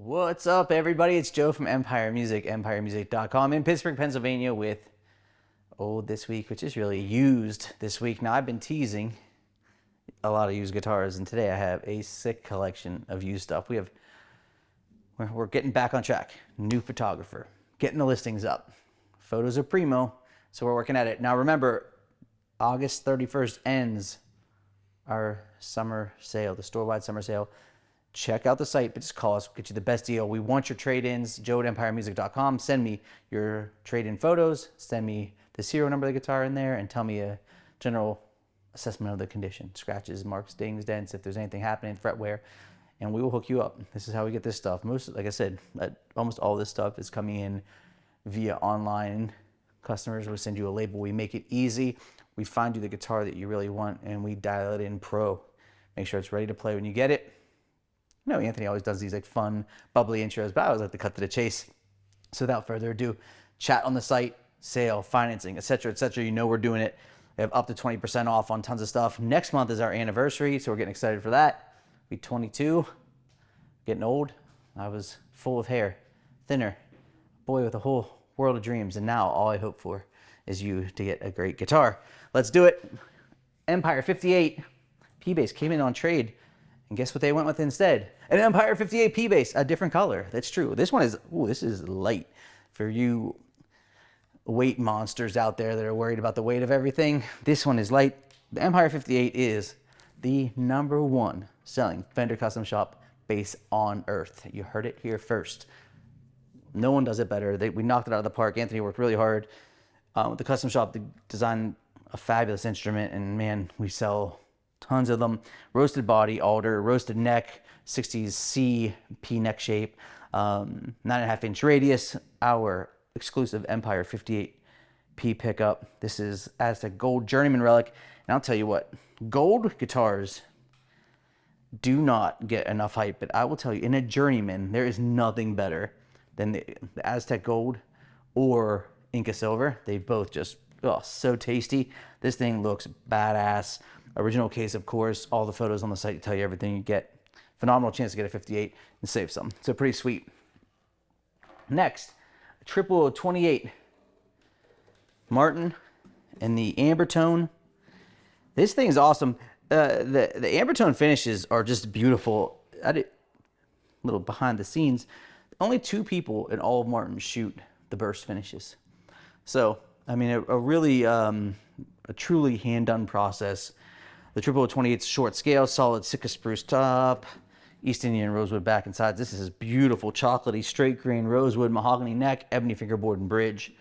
What's up, everybody? It's Joe from Empire Music, empiremusic.com in Pittsburgh, Pennsylvania with old this week, which is really used this week. Now, I've been teasing a lot of used guitars, and today I have a sick collection of used stuff. We're getting back on track. New photographer, getting the listings up. Photos are primo, so we're working at it. Now, remember, August 31st ends our summer sale, the store-wide summer sale. Check out the site, but just call us. We'll get you the best deal. We want your trade-ins. joe@empiremusic.com. Send me your trade-in photos. Send me the serial number of the guitar in there, and tell me a general assessment of the condition. Scratches, marks, dings, dents, if there's anything happening, fret wear, and we will hook you up. This is how we get this stuff. Like I said, almost all this stuff is coming in via online. Customers will send you a label. We make it easy. We find you the guitar that you really want, and we dial it in pro. Make sure it's ready to play when you get it. No, Anthony always does these like fun, bubbly intros, but I always like to cut to the chase. So without further ado, chat on the site, sale, financing, etc., etc. You know we're doing it. We have up to 20% off on tons of stuff. Next month is our anniversary, so we're getting excited for that. Be 22, getting old. I was full of hair, thinner, boy with a whole world of dreams, and now all I hope for is you to get a great guitar. Let's do it. Empire 58 P-Bass came in on trade. And guess what they went with instead? An Empire 58 P-Bass, a different color. That's true. This one is, this is light. For you weight monsters out there that are worried about the weight of everything, this one is light. The Empire 58 is the #1 selling Fender custom shop bass on earth. You heard it here first. No one does it better. We knocked it out of the park. Anthony worked really hard with the custom shop to design a fabulous instrument, and man, we sell tons of them. Roasted body, Alder, roasted neck, 60s C P neck shape, 9.5-inch radius, our exclusive Empire 58 P pickup. This is AZTEC Gold Journeyman Relic. And I'll tell you what, gold guitars do not get enough hype, but I will tell you, in a Journeyman, there is nothing better than the AZTEC Gold or Inca Silver. They both just, so tasty. This thing looks badass. Original case, of course, all the photos on the site tell you everything you get. Phenomenal chance to get a 58 and save some. So pretty sweet. Next, 0028 Martin and the Ambertone. This thing is awesome. The Ambertone finishes are just beautiful. A little behind the scenes. Only 2 people in all of Martin shoot the burst finishes. So, I mean, a truly hand-done process. The 0028 short scale, solid Sitka spruce top, East Indian rosewood back and sides. This is beautiful, chocolatey, straight grain rosewood, mahogany neck, ebony fingerboard and bridge.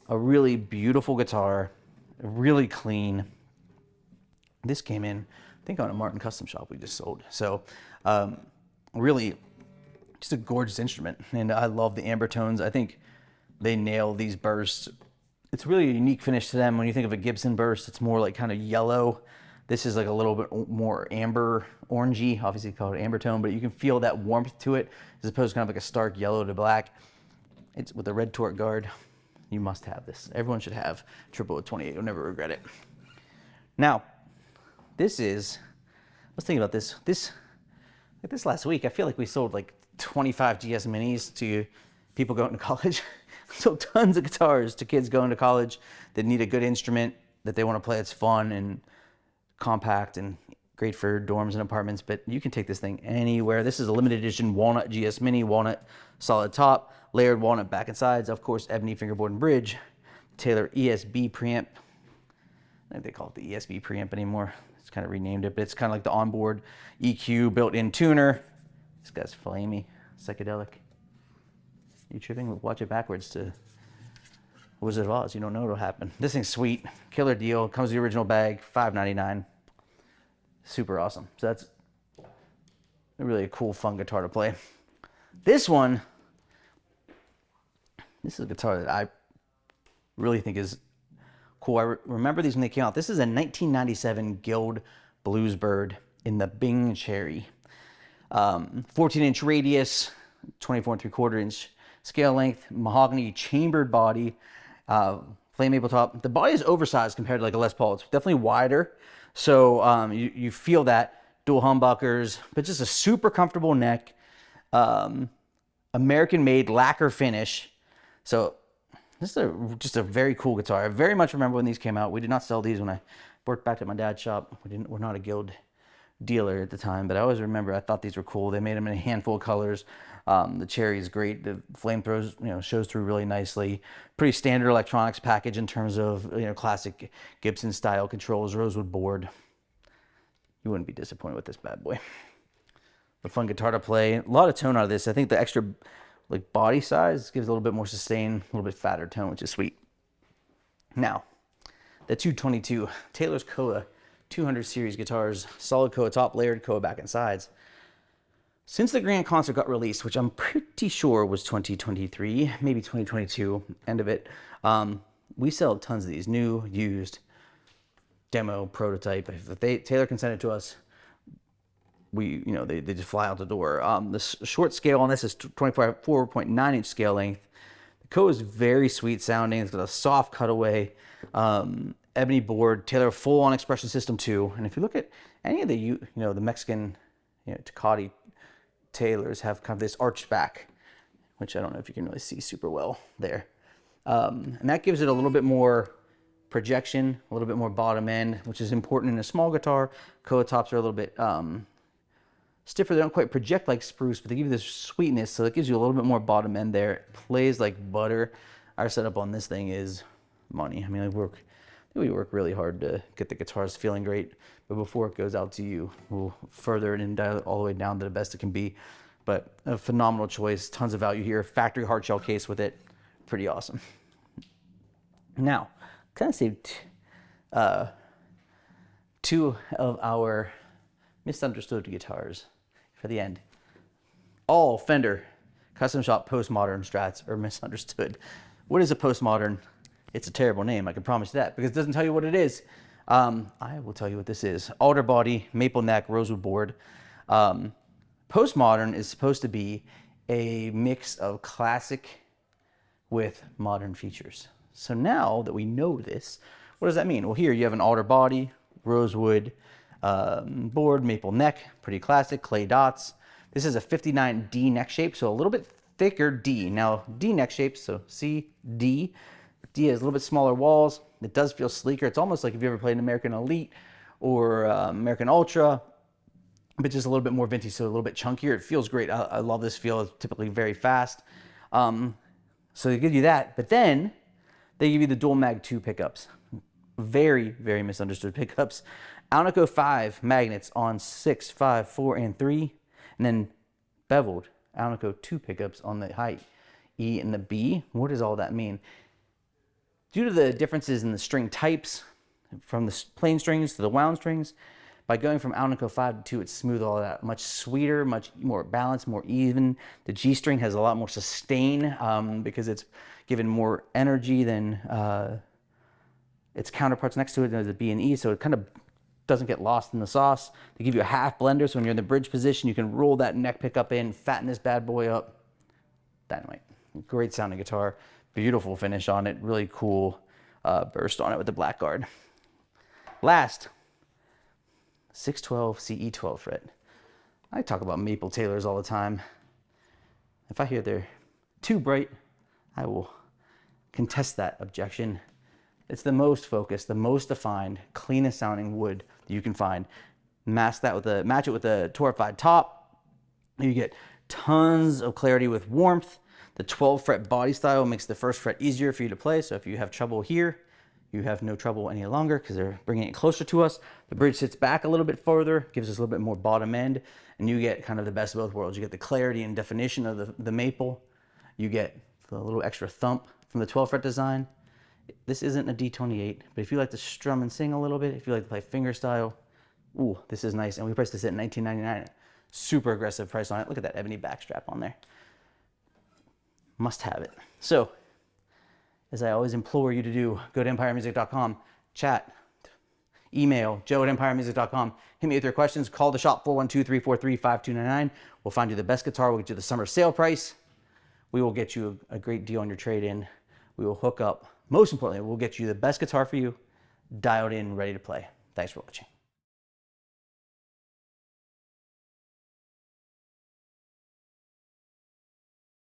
A really beautiful guitar, really clean. This came in, I think, on a Martin custom shop we just sold. So really just a gorgeous instrument. And I love the Ambertones. I think they nail these bursts. It's really a unique finish to them. When you think of a Gibson burst, it's more like kind of yellow. This is like a little bit more amber orangey, obviously called Ambertone, but you can feel that warmth to it as opposed to kind of like a stark yellow to black. It's with a red torque guard. You must have this. Everyone should have 0028. You'll never regret it. Now, this is, I was thinking about this. Like this last week, I feel like we sold like 25 GS Minis to people going to college. Sold tons of guitars to kids going to college that need a good instrument that they want to play. It's fun and compact and great for dorms and apartments, but you can take this thing anywhere. This is a limited edition Walnut GS Mini, walnut solid top, layered walnut back and sides, of course, ebony fingerboard and bridge, Taylor ESB preamp. I think they call it the ESB preamp anymore. It's kind of renamed it, but it's kind of like the onboard EQ built-in tuner. This guy's flamey, psychedelic. You tripping? Watch it backwards to Wizard of Oz. You don't know what'll happen. This thing's sweet. Killer deal. Comes with the original bag. $5.99. Super awesome. So that's really a cool, fun guitar to play. This one, this is a guitar that I really think is cool. I remember these when they came out. This is a 1997 Guild Bluesbird in the Bing Cherry. 14-inch radius, 24.75-inch scale length, mahogany chambered body, flame maple top. The body is oversized compared to like a Les Paul. It's definitely wider, so you feel that. Dual humbuckers, but just a super comfortable neck. American-made lacquer finish. So this is just a very cool guitar. I very much remember when these came out. We did not sell these when I worked back at my dad's shop. We're not a guild dealer at the time, but I always remember I thought these were cool. They made them in a handful of colors. The cherry is great. The flame throws, shows through really nicely. Pretty standard electronics package in terms of, classic Gibson style controls, rosewood board. You wouldn't be disappointed with this bad boy. A fun guitar to play. A lot of tone out of this. I think the extra body size gives a little bit more sustain, a little bit fatter tone, which is sweet. Now, the 222 Taylor's Koa 200 series guitars, solid Koa top, layered Koa back and sides. Since the Grand Concert got released, which I'm pretty sure was 2023, maybe 2022, end of it, we sell tons of these, new, used, demo, prototype. If Taylor can send it to us, they just fly out the door. The short scale on this is 4.9 inch scale length. The Koa is very sweet sounding. It's got a soft cutaway, ebony board. Taylor full on expression system too. And if you look at any of the the Mexican Tecate Taylors have kind of this arched back, which I don't know if you can really see super well there. And that gives it a little bit more projection, a little bit more bottom end, which is important in a small guitar. Koa tops are a little bit stiffer. They don't quite project like spruce, but they give you this sweetness, so it gives you a little bit more bottom end there. It plays like butter. Our setup on this thing is money. I mean, we work really hard to get the guitars feeling great, but before it goes out to you, we'll further it and dial it all the way down to the best it can be. But a phenomenal choice, tons of value here. Factory hard shell case with it, pretty awesome. Now, kind of saved two of our misunderstood guitars for the end. All Fender custom shop postmodern Strats are misunderstood. What is a postmodern? It's a terrible name, I can promise you that, because it doesn't tell you what it is. I will tell you what this is. Alder Body, maple neck, rosewood board. Postmodern is supposed to be a mix of classic with modern features. So now that we know this, what does that mean? Well, here you have an Alder Body, rosewood board, maple neck, pretty classic, clay dots. This is a 59D neck shape, so a little bit thicker D. Now, D neck shape, so C, D. D has a little bit smaller walls. It does feel sleeker. It's almost like if you ever played an American Elite or American Ultra, but just a little bit more vintage, so a little bit chunkier. It feels great. I love this feel. It's typically very fast. So they give you that, but then they give you the dual mag 2 pickups. Very, very misunderstood pickups. Alnico 5 magnets on 6, 5, 4, and 3, and then beveled Alnico 2 pickups on the high E and the B. What does all that mean? Due to the differences in the string types, from the plain strings to the wound strings, by going from Alnico 5 to 2, it's smooth all that. Much sweeter, much more balanced, more even. The G string has a lot more sustain because it's given more energy than its counterparts next to it, there's a B and E, so it kind of doesn't get lost in the sauce. They give you a half blender, so when you're in the bridge position, you can roll that neck pickup in, fatten this bad boy up. Dynamite. Great sounding guitar. Beautiful finish on it. Really cool burst on it with the black guard. Last, 612 CE 12 fret. I talk about maple Taylors all the time. If I hear they're too bright, I will contest that objection. It's the most focused, the most defined, cleanest sounding wood that you can find. Match it with a torrefied top. You get tons of clarity with warmth. The 12 fret body style makes the first fret easier for you to play. So if you have trouble here, you have no trouble any longer because they're bringing it closer to us. The bridge sits back a little bit further, gives us a little bit more bottom end, and you get kind of the best of both worlds. You get the clarity and definition of the maple. You get the little extra thump from the 12 fret design. This isn't a D28, but if you like to strum and sing a little bit, if you like to play finger style, ooh, this is nice. And we priced this at $19.99. Super aggressive price on it. Look at that ebony backstrap on there. Must have it. So, as I always implore you to do, go to empiremusic.com, chat, email, joe@empiremusic.com. Hit me with your questions. Call the shop, 412-343-5299. We'll find you the best guitar. We'll get you the summer sale price. We will get you a great deal on your trade-in. We will hook up. Most importantly, we'll get you the best guitar for you, dialed in, ready to play. Thanks for watching.